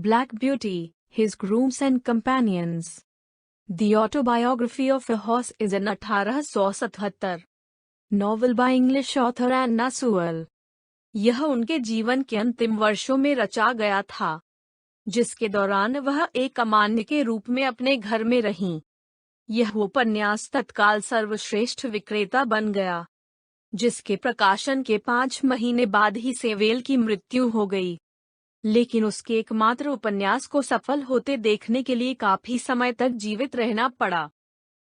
Black Beauty, His Grooms and Companions. The Autobiography of a Horse is an 1877 novel by English author Anna Sewell. यह उनके जीवन के अंतिम वर्षों में रचा गया था, जिसके दौरान वह एक अमान्य के रूप में अपने घर में रहीं। यह उपन्यास तत्काल सर्वश्रेष्ठ विक्रेता बन गया, जिसके प्रकाशन के 5 महीने बाद ही सेवेल की मृत्यु हो गई। लेकिन उसके एकमात्र उपन्यास को सफल होते देखने के लिए काफी समय तक जीवित रहना पड़ा।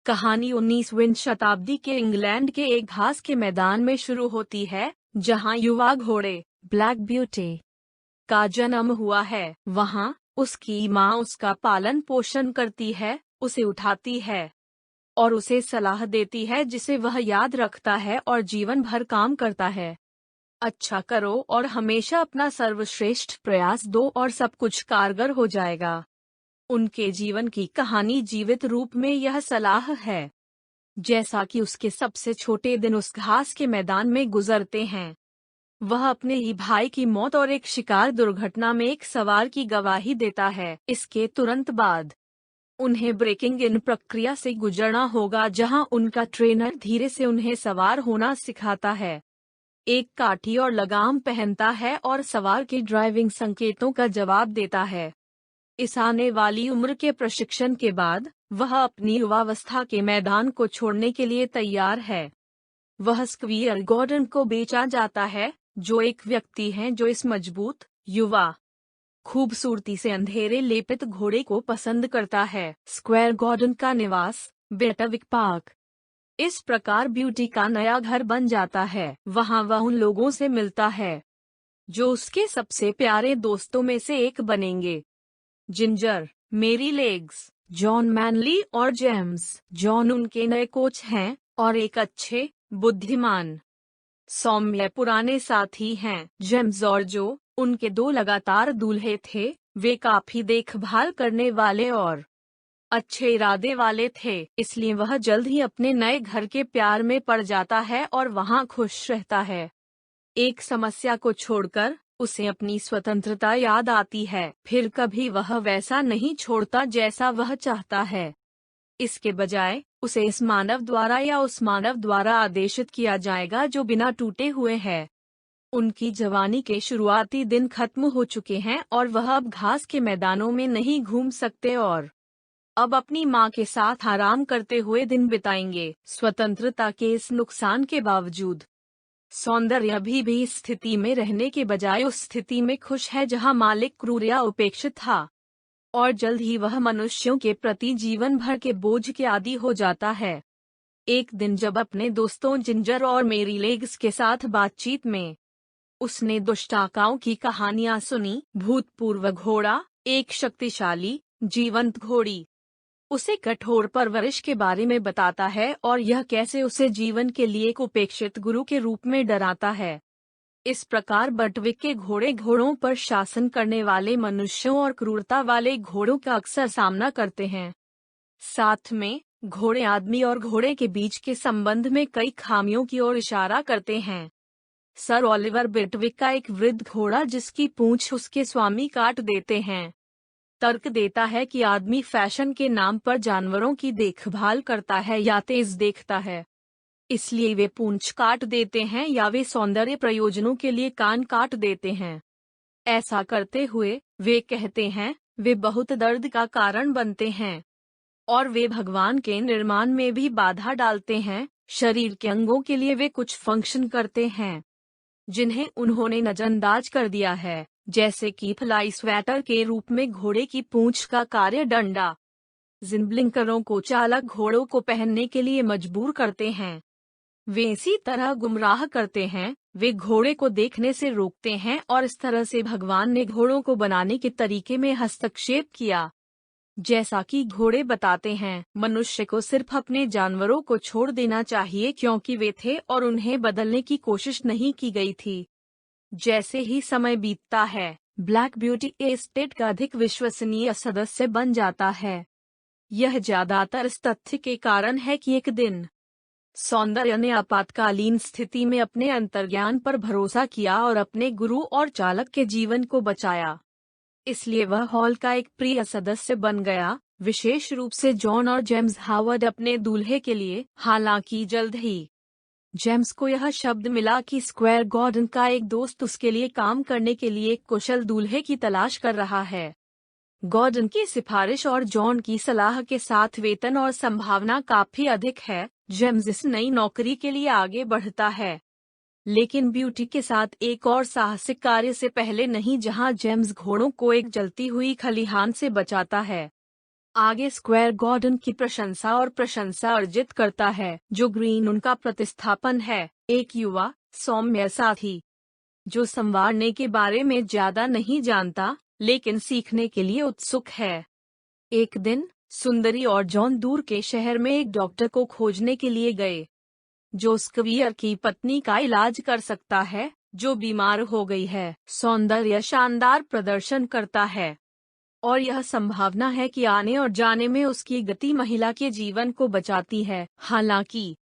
कहानी 19वीं शताब्दी के इंग्लैंड के एक घास के मैदान में शुरू होती है, जहां युवा घोड़े ब्लैक ब्यूटी का जन्म हुआ है। वहां उसकी मां उसका पालन पोषण करती है, उसे उठाती है और उसे सलाह देती है जिसे वह याद रखता है और जीवन भर काम करता है। अच्छा करो और हमेशा अपना सर्वश्रेष्ठ प्रयास दो और सब कुछ कारगर हो जाएगा। उनके जीवन की कहानी जीवित रूप में यह सलाह है। जैसा कि उसके सबसे छोटे दिन उस घास के मैदान में गुजरते हैं, वह अपने ही भाई की मौत और एक शिकार दुर्घटना में एक सवार की गवाही देता है। इसके तुरंत बाद उन्हें ब्रेकिंग इन प्रक्रिया से गुजरना होगा, जहां उनका ट्रेनर धीरे से उन्हें सवार होना सिखाता है, एक काठी और लगाम पहनता है और सवार के ड्राइविंग संकेतों का जवाब देता है। इस आने वाली उम्र के प्रशिक्षण के बाद वह अपनी युवावस्था के मैदान को छोड़ने के लिए तैयार है। वह स्क्वीयर गॉर्डन को बेचा जाता है, जो एक व्यक्ति है जो इस मजबूत, युवा, खूबसूरती से अंधेरे लेपित घोड़े को पसंद करता है। स्क्वायर गॉर्डन का निवास बेटविक पार्क इस प्रकार ब्यूटी का नया घर बन जाता है। वहां वह उन लोगों से मिलता है जो उसके सबसे प्यारे दोस्तों में से एक बनेंगे, जिंजर, मेरी लेग्स, जॉन मैनली और जेम्स। जॉन उनके नए कोच हैं और एक अच्छे, बुद्धिमान, सौम्य पुराने साथी हैं। जेम्स और जो उनके 2 लगातार दूल्हे थे, वे काफी देखभाल करने वाले और अच्छे इरादे वाले थे, इसलिए वह जल्द ही अपने नए घर के प्यार में पड़ जाता है और वहां खुश रहता है। एक समस्या को छोड़कर उसे अपनी स्वतंत्रता याद आती है। फिर कभी वह वैसा नहीं छोड़ता जैसा वह चाहता है। इसके बजाय उसे इस मानव द्वारा या उस मानव द्वारा आदेशित किया जाएगा जो बिना टूटे हुए है। उनकी जवानी के शुरुआती दिन खत्म हो चुके हैं और वह अब घास के मैदानों में नहीं घूम सकते और अब अपनी माँ के साथ आराम करते हुए दिन बिताएंगे। स्वतंत्रता के इस नुकसान के बावजूद सौंदर्य अभी भी इस स्थिति में रहने के बजाय उस स्थिति में खुश है जहाँ मालिक क्रूर या उपेक्षित था, और जल्द ही वह मनुष्यों के प्रति जीवन भर के बोझ के आदी हो जाता है। एक दिन जब अपने दोस्तों जिंजर और मेरी लेग्स के साथ बातचीत में उसने दुष्टाकाओं की कहानियां सुनी। भूतपूर्व घोड़ा, एक शक्तिशाली, जीवंत घोड़ी, उसे कठोर परवरिश के बारे में बताता है और यह कैसे उसे जीवन के लिए एक उपेक्षित गुरु के रूप में डराता है। इस प्रकार बटविक के घोड़े घोड़ों पर शासन करने वाले मनुष्यों और क्रूरता वाले घोड़ों का अक्सर सामना करते हैं। साथ में घोड़े आदमी और घोड़े के बीच के संबंध में कई खामियों की ओर इशारा करते हैं। सर ओलिवर बटविक का एक वृद्ध घोड़ा जिसकी पूंछ उसके स्वामी काट देते हैं, तर्क देता है कि आदमी फैशन के नाम पर जानवरों की देखभाल करता है या तेज देखता है, इसलिए वे पूंछ काट देते हैं, या वे सौंदर्य प्रयोजनों के लिए कान काट देते हैं। ऐसा करते हुए वे कहते हैं वे बहुत दर्द का कारण बनते हैं और वे भगवान के निर्माण में भी बाधा डालते हैं। शरीर के अंगों के लिए वे कुछ फंक्शन करते हैं जिन्हें उन्होंने नजरअंदाज कर दिया है, जैसे कि फ्लाई स्वेटर के रूप में घोड़े की पूंछ का कार्य डंडा। जिनब्लिंकरों को चालक घोड़ों को पहनने के लिए मजबूर करते हैं। वे इसी तरह गुमराह करते हैं, वे घोड़े को देखने से रोकते हैं और इस तरह से भगवान ने घोड़ों को बनाने के तरीके में हस्तक्षेप किया। जैसा कि घोड़े बताते हैं, मनुष्य को सिर्फ अपने जानवरों को छोड़ देना चाहिए क्योंकि वे थे और उन्हें बदलने की कोशिश नहीं की गई थी। जैसे ही समय बीतता है, ब्लैक ब्यूटी एस्टेट का अधिक विश्वसनीय सदस्य बन जाता है। यह ज्यादातर इस तथ्य के कारण है कि एक दिन सौंदर्य ने आपातकालीन स्थिति में अपने अंतर्ज्ञान पर भरोसा किया और अपने गुरु और चालक के जीवन को बचाया। इसलिए वह हॉल का एक प्रिय सदस्य बन गया, विशेष रूप से जॉन और जेम्स हावर्ड अपने दूल्हे के लिए। हालांकि जल्द ही जेम्स को यह शब्द मिला कि स्क्वायर गॉर्डन का एक दोस्त उसके लिए काम करने के लिए एक कुशल दूल्हे की तलाश कर रहा है। गॉर्डन की सिफारिश और जॉन की सलाह के साथ वेतन और संभावना काफी अधिक है। जेम्स इस नई नौकरी के लिए आगे बढ़ता है, लेकिन ब्यूटी के साथ एक और साहसिक कार्य से पहले नहीं, जहां जेम्स घोड़ों को एक जलती हुई खलिहान से बचाता है। आगे स्क्वायर गॉर्डन की प्रशंसा अर्जित करता है, जो ग्रीन उनका प्रतिस्थापन है, एक युवा सौम्य साथी जो संवारने के बारे में ज्यादा नहीं जानता लेकिन सीखने के लिए उत्सुक है। एक दिन सुंदरी और जॉन दूर के शहर में एक डॉक्टर को खोजने के लिए गए, जो स्क्वायर की पत्नी का इलाज कर सकता है, जो बीमार हो गई है। सौंदर्य शानदार प्रदर्शन करता है और यह संभावना है कि आने और जाने में उसकी गति महिला के जीवन को बचाती है। हालांकि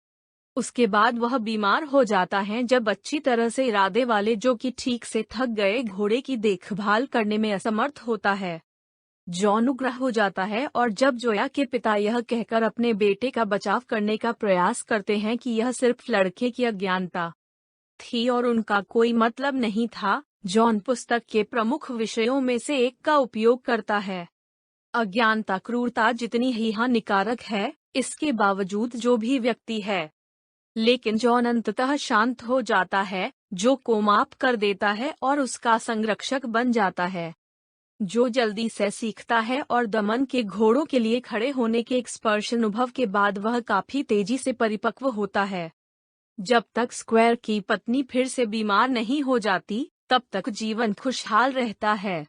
उसके बाद वह बीमार हो जाता है जब अच्छी तरह से इरादे वाले, जो कि ठीक से थक गए घोड़े की देखभाल करने में असमर्थ होता है, जॉन उग्र हो जाता है। और जब जोया के पिता यह कहकर अपने बेटे का बचाव करने का प्रयास करते हैं कि यह सिर्फ लड़के की अज्ञानता थी और उनका कोई मतलब नहीं था, जॉन पुस्तक के प्रमुख विषयों में से एक का उपयोग करता है। अज्ञानता क्रूरता जितनी ही हानिकारक है, इसके बावजूद जो भी व्यक्ति है, लेकिन जॉन अंततः शांत हो जाता है, जो को माफ कर देता है और उसका संरक्षक बन जाता है, जो जल्दी से सीखता है और दमन के घोड़ों के लिए खड़े होने के एक स्पर्श अनुभव के बाद वह काफी तेजी से परिपक्व होता है। जब तक स्क्वायर की पत्नी फिर से बीमार नहीं हो जाती, तब तक जीवन खुशहाल रहता है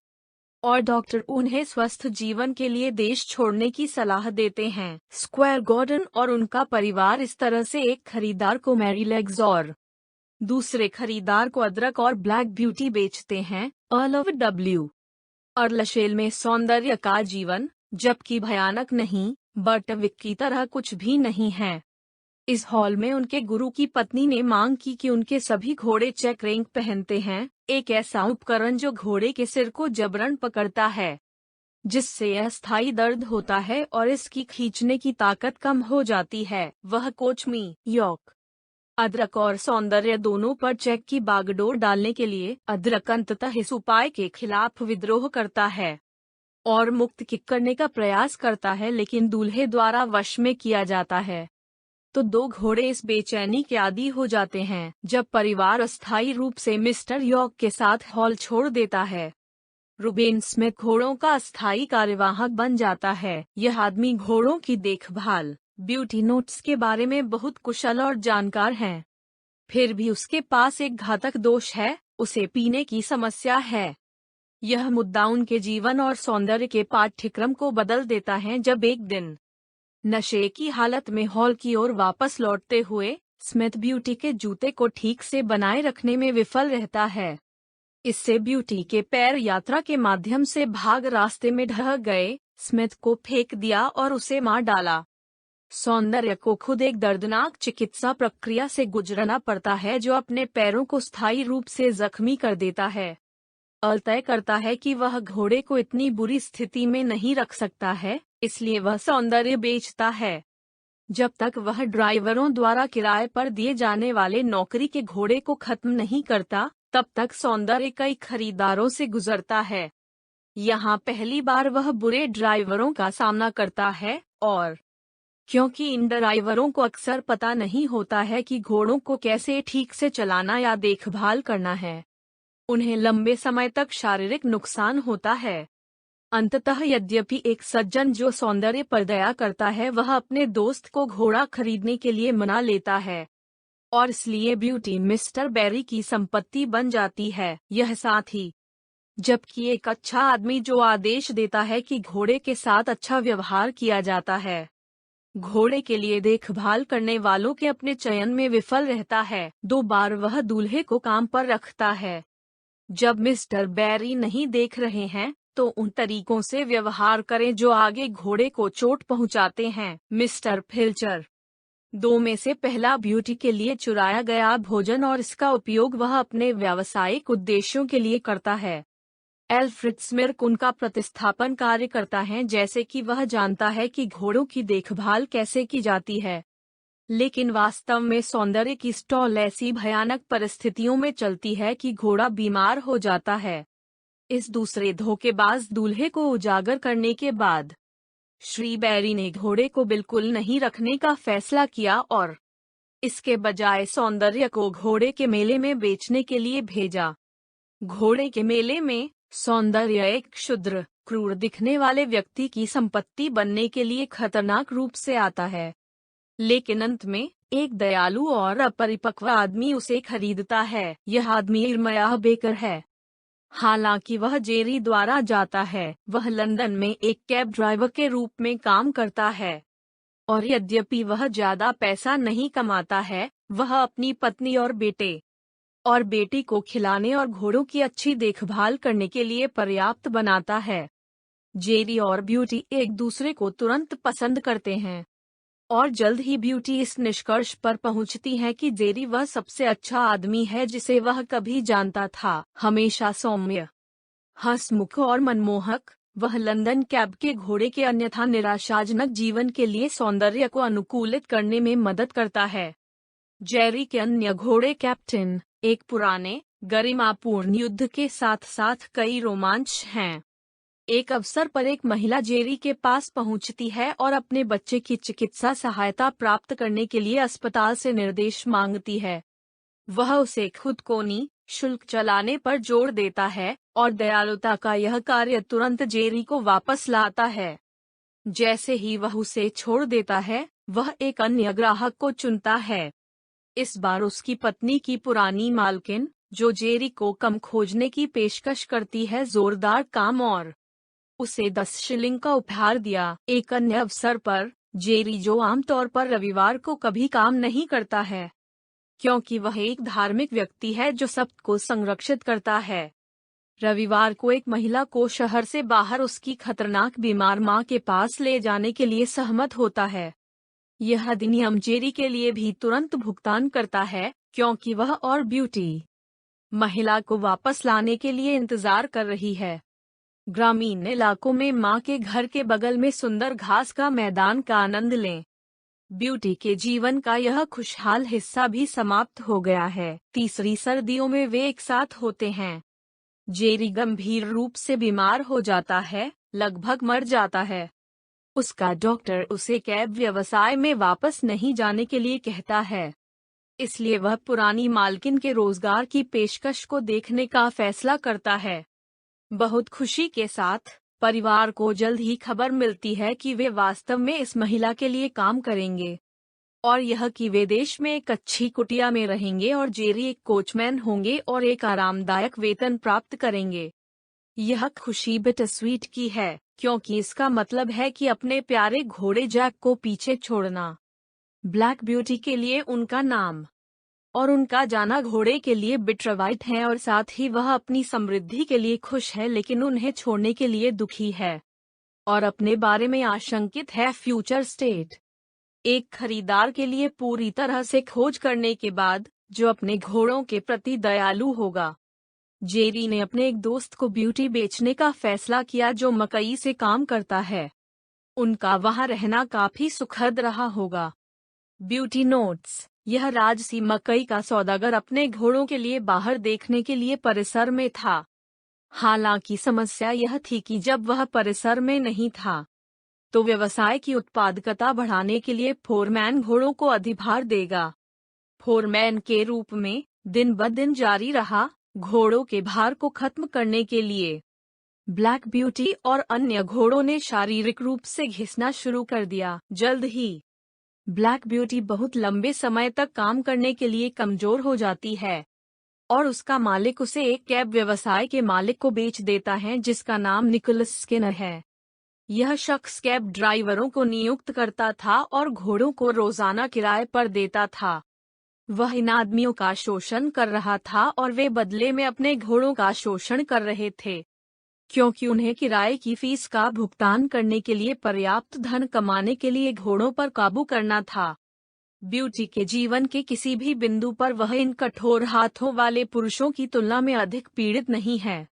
और डॉक्टर उन्हें स्वस्थ जीवन के लिए देश छोड़ने की सलाह देते हैं। स्क्वायर गॉर्डन और उनका परिवार इस तरह से एक खरीदार को मैरी लेग्स और दूसरे खरीदार को अदरक और ब्लैक ब्यूटी बेचते हैं। अर्ल ऑफ डब्ल्यू अर्लशेल में सौंदर्य का जीवन, जबकि भयानक नहीं, बर्टविक की तरह कुछ भी नहीं है। इस हॉल में उनके गुरु की पत्नी ने मांग की कि उनके सभी घोड़े चेक रेंक पहनते हैं, एक ऐसा उपकरण जो घोड़े के सिर को जबरन पकड़ता है, जिससे अस्थायी दर्द होता है और इसकी खींचने की ताकत कम हो जाती है। वह कोचमी यॉर्क अदरक और सौंदर्य दोनों पर चेक की बागडोर डालने के लिए अदरक अंततः इस उपाय के खिलाफ विद्रोह करता है और मुक्त किक करने का प्रयास करता है, लेकिन दूल्हे द्वारा वश में किया जाता है। तो दो घोड़े इस बेचैनी के आदी हो जाते हैं जब परिवार अस्थायी रूप से मिस्टर यॉर्क के साथ हॉल छोड़ देता है। रुबेन स्मिथ घोड़ों का अस्थायी कार्यवाहक बन जाता है। यह आदमी घोड़ों की देखभाल, ब्यूटी नोट्स के बारे में बहुत कुशल और जानकार है। फिर भी उसके पास एक घातक दोष है, उसे पीने की समस्या है। यह मुद्दा उनके जीवन और सौंदर्य के पाठ्यक्रम को बदल देता है जब एक दिन नशे की हालत में हॉल की ओर वापस लौटते हुए स्मिथ ब्यूटी के जूते को ठीक से बनाए रखने में विफल रहता है। इससे ब्यूटी के पैर यात्रा के माध्यम से भाग रास्ते में ढह गए, स्मिथ को फेंक दिया और उसे मार डाला। सौंदर्य को खुद एक दर्दनाक चिकित्सा प्रक्रिया से गुजरना पड़ता है जो अपने पैरों को स्थायी रूप से जख्मी कर देता है। अर्ल तय करता है कि वह घोड़े को इतनी बुरी स्थिति में नहीं रख सकता है, इसलिए वह सौंदर्य बेचता है। जब तक वह ड्राइवरों द्वारा किराए पर दिए जाने वाले नौकरी के घोड़े को खत्म नहीं करता, तब तक सौंदर्य कई खरीदारों से गुजरता है। यहाँ पहली बार वह बुरे ड्राइवरों का सामना करता है और क्योंकि इन ड्राइवरों को अक्सर पता नहीं होता है कि घोड़ों को कैसे ठीक से चलाना या देखभाल करना है, उन्हें लंबे समय तक शारीरिक नुकसान होता है। अंततः यद्यपि एक सज्जन जो सौंदर्य पर दया करता है, वह अपने दोस्त को घोड़ा खरीदने के लिए मना लेता है और इसलिए ब्यूटी मिस्टर बेरी की संपत्ति बन जाती है। यह साथ ही जबकि एक अच्छा आदमी जो आदेश देता है कि घोड़े के साथ अच्छा व्यवहार किया जाता है, घोड़े के लिए देखभाल करने वालों के अपने चयन में विफल रहता है। 2 बार वह दूल्हे को काम पर रखता है। जब मिस्टर बेरी नहीं देख रहे हैं तो उन तरीकों से व्यवहार करें जो आगे घोड़े को चोट पहुंचाते हैं। मिस्टर फिल्चर 2 में से पहला ब्यूटी के लिए चुराया गया भोजन और इसका उपयोग वह अपने व्यावसायिक उद्देश्यों के लिए करता है। एल्फ्रेड स्मिर्क उनका प्रतिस्थापन कार्य करता है, जैसे कि वह जानता है कि घोड़ों की देखभाल कैसे की जाती है। लेकिन वास्तव में सौंदर्य की स्टॉल ऐसी भयानक परिस्थितियों में चलती है कि घोड़ा बीमार हो जाता है। इस दूसरे धोखेबाज दूल्हे को उजागर करने के बाद श्री बैरी ने घोड़े को बिल्कुल नहीं रखने का फैसला किया और इसके बजाय सौंदर्य को घोड़े के मेले में बेचने के लिए भेजा। घोड़े के मेले में सौंदर्य एक क्षुद्र, क्रूर दिखने वाले व्यक्ति की संपत्ति बनने के लिए खतरनाक रूप से आता है। लेकिन अंत में एक दयालु और अपरिपक्व आदमी उसे खरीदता है। यह आदमी इरमयाह बेकर है। हालांकि वह जेरी द्वारा जाता है, वह लंदन में एक कैब ड्राइवर के रूप में काम करता है। और यद्यपि वह ज्यादा पैसा नहीं कमाता है, वह अपनी पत्नी और बेटी को खिलाने और घोड़ों की अच्छी देखभाल करने के लिए पर्याप्त बनाता है। जेरी और ब्यूटी एक दूसरे को तुरंत पसंद करते हैं और जल्द ही ब्यूटी इस निष्कर्ष पर पहुंचती है कि जेरी वह सबसे अच्छा आदमी है जिसे वह कभी जानता था। हमेशा सौम्य, हंसमुख और मनमोहक, वह लंदन कैब के घोड़े के अन्यथा निराशाजनक जीवन के लिए सौंदर्य को अनुकूलित करने में मदद करता है। जेरी के अन्य घोड़े कैप्टन एक पुराने, गरिमापूर्ण युद्ध के साथ साथ कई रोमांच हैं। एक अवसर पर एक महिला जेरी के पास पहुंचती है और अपने बच्चे की चिकित्सा सहायता प्राप्त करने के लिए अस्पताल से निर्देश मांगती है। वह उसे खुद को निःशुल्क चलाने पर जोर देता है और दयालुता का यह कार्य तुरंत जेरी को वापस लाता है। जैसे ही वह उसे छोड़ देता है, वह एक अन्य ग्राहक को चुनता है। इस बार उसकी पत्नी की पुरानी मालकिन, जो जेरी को कम खोजने की पेशकश करती है, जोरदार काम और उसे 10 शिलिंग का उपहार दिया। एक अन्य अवसर पर जेरी, जो आमतौर पर रविवार को कभी काम नहीं करता है, क्योंकि वह एक धार्मिक व्यक्ति है जो सबको संरक्षित करता है, रविवार को एक महिला को शहर से बाहर उसकी खतरनाक बीमार मां के पास ले जाने के लिए सहमत होता है। यह अधिनियम जेरी के लिए भी तुरंत भुगतान करता है, क्योंकि वह और ब्यूटी महिला को वापस लाने के लिए इंतजार कर रही है। ग्रामीण इलाकों में मां के घर के बगल में सुंदर घास का मैदान का आनंद लें। ब्यूटी के जीवन का यह खुशहाल हिस्सा भी समाप्त हो गया है। तीसरी सर्दियों में वे एक साथ होते हैं। जेरी गंभीर रूप से बीमार हो जाता है, लगभग मर जाता है। उसका डॉक्टर उसे कैब व्यवसाय में वापस नहीं जाने के लिए कहता है, इसलिए वह पुरानी मालकिन के रोजगार की पेशकश को देखने का फैसला करता है। बहुत खुशी के साथ परिवार को जल्द ही खबर मिलती है कि वे वास्तव में इस महिला के लिए काम करेंगे, और यह कि वे देश में एक अच्छी कुटिया में रहेंगे और जेरी एक कोचमैन होंगे और एक आरामदायक वेतन प्राप्त करेंगे। यह खुशी बिटरस्वीट की है, क्योंकि इसका मतलब है कि अपने प्यारे घोड़े जैक को पीछे छोड़ना। ब्लैक ब्यूटी के लिए उनका नाम और उनका जाना घोड़े के लिए बिटरवाइट है, और साथ ही वह अपनी समृद्धि के लिए खुश है, लेकिन उन्हें छोड़ने के लिए दुखी है और अपने बारे में आशंकित है। फ्यूचर स्टेट एक खरीदार के लिए पूरी तरह से खोज करने के बाद, जो अपने घोड़ों के प्रति दयालु होगा। जेरी ने अपने एक दोस्त को ब्यूटी बेचने का फैसला किया, जो मकई से काम करता है। उनका वहां रहना काफी सुखद रहा होगा। ब्यूटी नोट्स, यह राजसी मकई का सौदागर अपने घोड़ों के लिए बाहर देखने के लिए परिसर में था। हालांकि समस्या यह थी कि जब वह परिसर में नहीं था, तो व्यवसाय की उत्पादकता बढ़ाने के लिए फोरमैन घोड़ों को अधिभार देगा। फोरमैन के रूप में दिन ब दिन जारी रहा, घोड़ों के भार को खत्म करने के लिए। ब्लैक ब्यूटी और अन्य घोड़ों ने शारीरिक रूप से घिसना शुरू कर दिया। जल्द ही ब्लैक ब्यूटी बहुत लंबे समय तक काम करने के लिए कमजोर हो जाती है और उसका मालिक उसे एक कैब व्यवसाय के मालिक को बेच देता है, जिसका नाम निकोलस स्किनर है। यह शख्स कैब ड्राइवरों को नियुक्त करता था और घोड़ों को रोजाना किराए पर देता था। वह इन आदमियों का शोषण कर रहा था और वे बदले में अपने घोड़ों का शोषण कर रहे थे, क्योंकि उन्हें किराए की फीस का भुगतान करने के लिए पर्याप्त धन कमाने के लिए घोड़ों पर काबू करना था। ब्यूटी के जीवन के किसी भी बिंदु पर वह इन कठोर हाथों वाले पुरुषों की तुलना में अधिक पीड़ित नहीं है।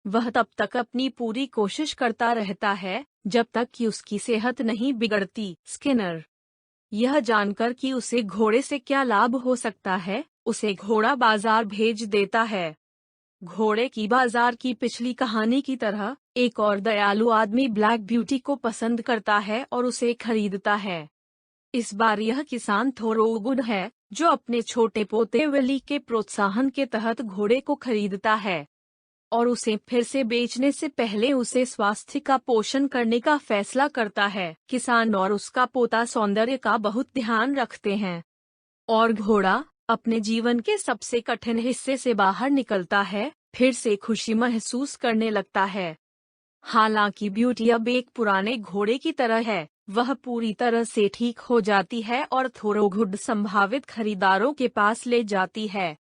वह तब तक अपनी पूरी कोशिश करता रहता है जब तक कि उसकी सेहत नहीं बिगड़ती। स्किनर यह जानकर कि उसे घोड़े से क्या लाभ हो सकता है, उसे घोड़ा बाजार भेज देता है। घोड़े की बाजार की पिछली कहानी की तरह एक और दयालु आदमी ब्लैक ब्यूटी को पसंद करता है और उसे खरीदता है। इस बार यह किसान थोरोगुड है, जो अपने छोटे पोते विली के प्रोत्साहन के तहत घोड़े को खरीदता है और उसे फिर से बेचने से पहले उसे स्वास्थ्य का पोषण करने का फैसला करता है। किसान और उसका पोता सौंदर्य का बहुत ध्यान रखते हैं और घोड़ा अपने जीवन के सबसे कठिन हिस्से से बाहर निकलता है, फिर से खुशी महसूस करने लगता है। हालांकि ब्यूटी अब एक पुराने घोड़े की तरह है, वह पूरी तरह से ठीक हो जाती है और थोरोगुड संभावित खरीदारों के पास ले जाती है।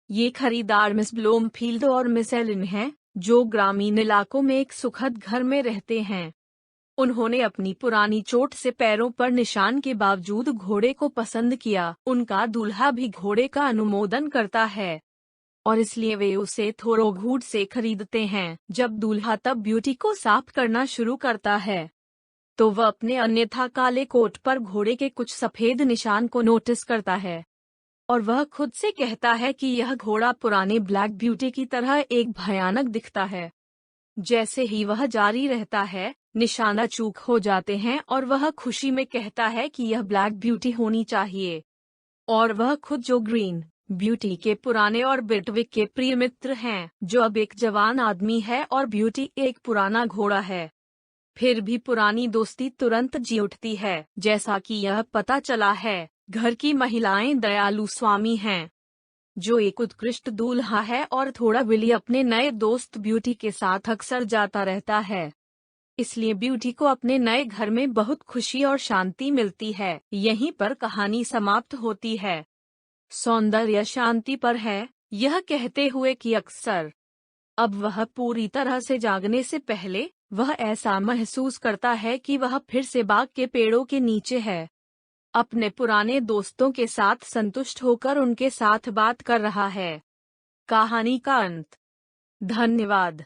ये खरीदार मिस ब्लोमफील्ड और मिस एलिन हैं, जो ग्रामीण इलाकों में एक सुखद घर में रहते हैं। उन्होंने अपनी पुरानी चोट से पैरों पर निशान के बावजूद घोड़े को पसंद किया। उनका दूल्हा भी घोड़े का अनुमोदन करता है और इसलिए वे उसे थोरोगुड से खरीदते हैं। जब दूल्हा तब ब्यूटी को साफ करना शुरू करता है, तो वह अपने अन्यथा काले कोट पर घोड़े के कुछ सफेद निशान को नोटिस करता है और वह खुद से कहता है कि यह घोड़ा पुराने ब्लैक ब्यूटी की तरह एक भयानक दिखता है। जैसे ही वह जारी रहता है, निशाना चूक हो जाते हैं और वह खुशी में कहता है कि यह ब्लैक ब्यूटी होनी चाहिए। और वह खुद जो ग्रीन ब्यूटी के पुराने और बिटविक के प्रिय मित्र हैं, जो अब एक जवान आदमी है और ब्यूटी एक पुराना घोड़ा है। फिर भी पुरानी दोस्ती तुरंत जी उठती है। जैसा कि यह पता चला है, घर की महिलाएं दयालु स्वामी हैं, जो एक उत्कृष्ट दूल्हा है और थोड़ा विली अपने नए दोस्त ब्यूटी के साथ अक्सर जाता रहता है। इसलिए ब्यूटी को अपने नए घर में बहुत खुशी और शांति मिलती है। यहीं पर कहानी समाप्त होती है। सौंदर्य शांति पर है, यह कहते हुए कि अक्सर अब वह पूरी तरह से जागने से पहले वह ऐसा महसूस करता है कि वह फिर से बाग के पेड़ों के नीचे है, अपने पुराने दोस्तों के साथ संतुष्ट होकर उनके साथ बात कर रहा है। कहानी का अंत। धन्यवाद।